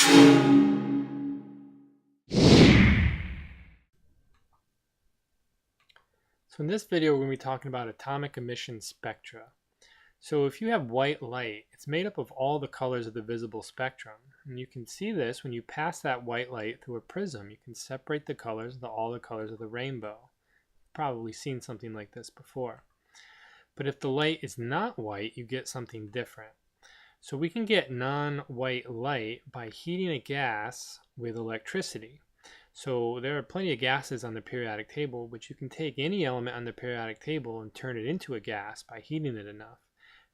So in this video, we're going to be talking about atomic emission spectra. So if you have white light, it's made up of all the colors of the visible spectrum. And you can see this when you pass that white light through a prism. You can separate the colors into all the colors of the rainbow. You've probably seen something like this before. But if the light is not white, you get something different. So we can get non-white light by heating a gas with electricity. So there are plenty of gases on the periodic table, but you can take any element on the periodic table and turn it into a gas by heating it enough.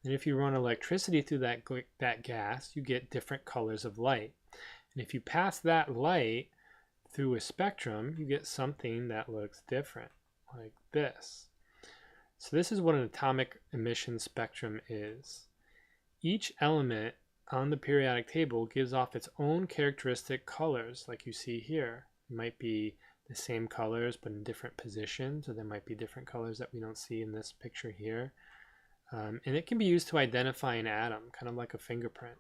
And if you run electricity through that gas, you get different colors of light. And if you pass that light through a spectrum, you get something that looks different, like this. So this is what an atomic emission spectrum is. Each element on the periodic table gives off its own characteristic colors, like you see here. It might be the same colors but in different positions, or there might be different colors that we don't see in this picture here. And it can be used to identify an atom, kind of like a fingerprint.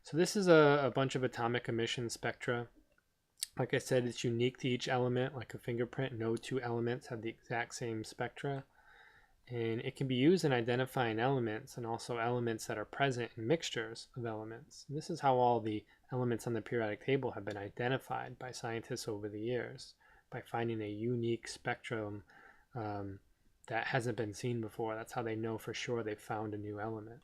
So this is a bunch of atomic emission spectra. Like I said, it's unique to each element, like a fingerprint. No two elements have the exact same spectra. And it can be used in identifying elements and also elements that are present in mixtures of elements. And this is how all the elements on the periodic table have been identified by scientists over the years, by finding a unique spectrum that hasn't been seen before. That's how they know for sure they've found a new element.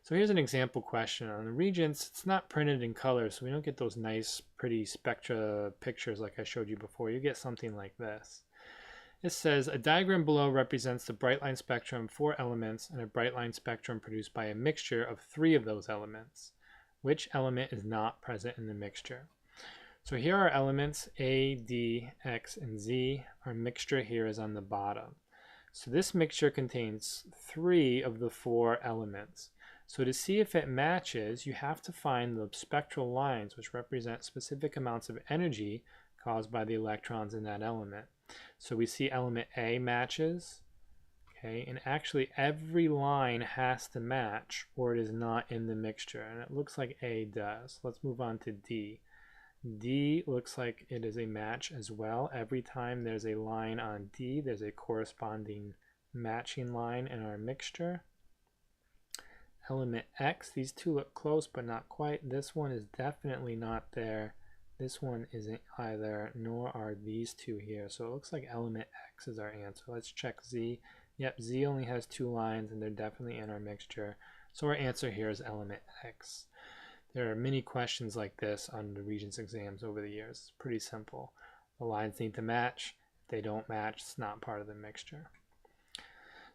So here's an example question. On the Regents, it's not printed in color, so we don't get those nice, pretty spectra pictures like I showed you before. You get something like this. It says, a diagram below represents the bright line spectrum of 4 elements and a bright line spectrum produced by a mixture of 3 of those elements. Which element is not present in the mixture? So here are elements A, D, X, and Z. Our mixture here is on the bottom. So this mixture contains 3 of the 4 elements. So to see if it matches, you have to find the spectral lines which represent specific amounts of energy caused by the electrons in that element. So we see element A matches, okay, and actually every line has to match or it is not in the mixture, and it looks like A does. Let's move on to D. D looks like it is a match as well. Every time there's a line on D, there's a corresponding matching line in our mixture. Element X, these two look close but not quite. This one is definitely not there. This one isn't either, nor are these two here. So it looks like element X is our answer. Let's check Z. Yep, Z only has 2 lines and they're definitely in our mixture. So our answer here is element X. There are many questions like this on the Regents exams over the years. It's pretty simple. The lines need to match. If they don't match, it's not part of the mixture.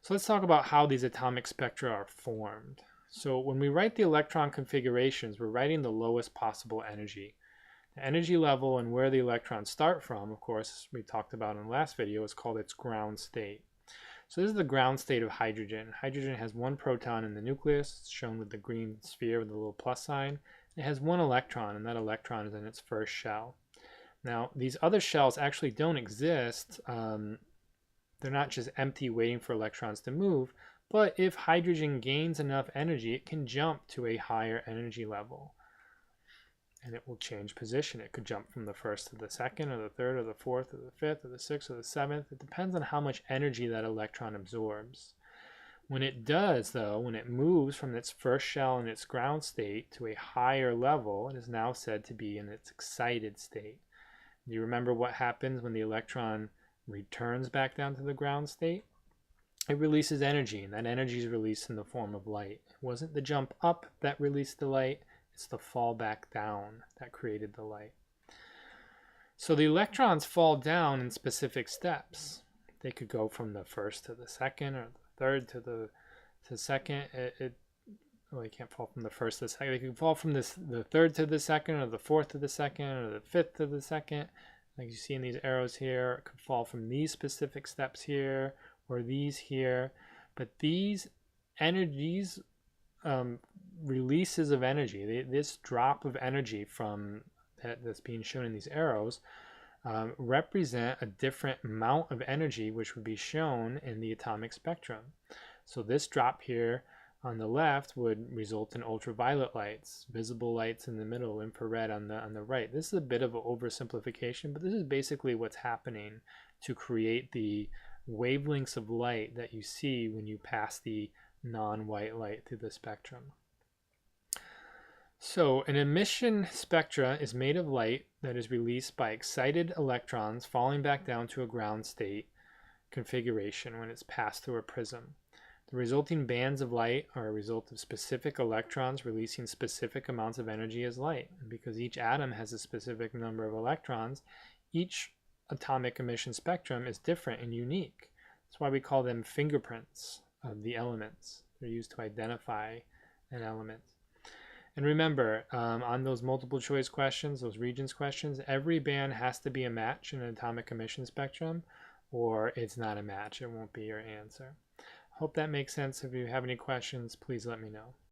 So let's talk about how these atomic spectra are formed. So when we write the electron configurations, we're writing the lowest possible energy. The energy level and where the electrons start from, of course, we talked about in the last video, is called its ground state. So this is the ground state of hydrogen. Hydrogen has 1 proton in the nucleus, it's shown with the green sphere with the little plus sign. It has 1 electron, and that electron is in its first shell. Now, these other shells actually don't exist. They're not just empty waiting for electrons to move, but if hydrogen gains enough energy, it can jump to a higher energy level. And it will change position. It could jump from the first to the second, or the third, or the fourth, or the fifth, or the sixth, or the seventh. It depends on how much energy that electron absorbs. When it does, though, when it moves from its first shell in its ground state to a higher level, it is now said to be in its excited state. Do you remember what happens when the electron returns back down to the ground state? It releases energy, and that energy is released in the form of light. It wasn't the jump up that released the light. It's the fall back down that created the light. So the electrons fall down in specific steps. They could go from the first to the second, or the third to the second. Well, you can't fall from the first to the second. They could fall from the third to the second, or the fourth to the second, or the fifth to the second. Like you see in these arrows here, it could fall from these specific steps here, or these here. But these energies, releases of energy, this drop of energy from that's being shown in these arrows, represent a different amount of energy which would be shown in the atomic spectrum. So this drop here on the left would result in ultraviolet lights, visible lights in the middle, infrared on the right. This is a bit of an oversimplification, but this is basically what's happening to create the wavelengths of light that you see when you pass the non-white light through the spectrum. So an emission spectra is made of light that is released by excited electrons falling back down to a ground state configuration when it's passed through a prism. The resulting bands of light are a result of specific electrons releasing specific amounts of energy as light. And because each atom has a specific number of electrons, each atomic emission spectrum is different and unique. That's why we call them fingerprints of the elements. They're used to identify an element. And remember, on those multiple choice questions, those regions questions, every band has to be a match in an atomic emission spectrum, or it's not a match. It won't be your answer. Hope that makes sense. If you have any questions, please let me know.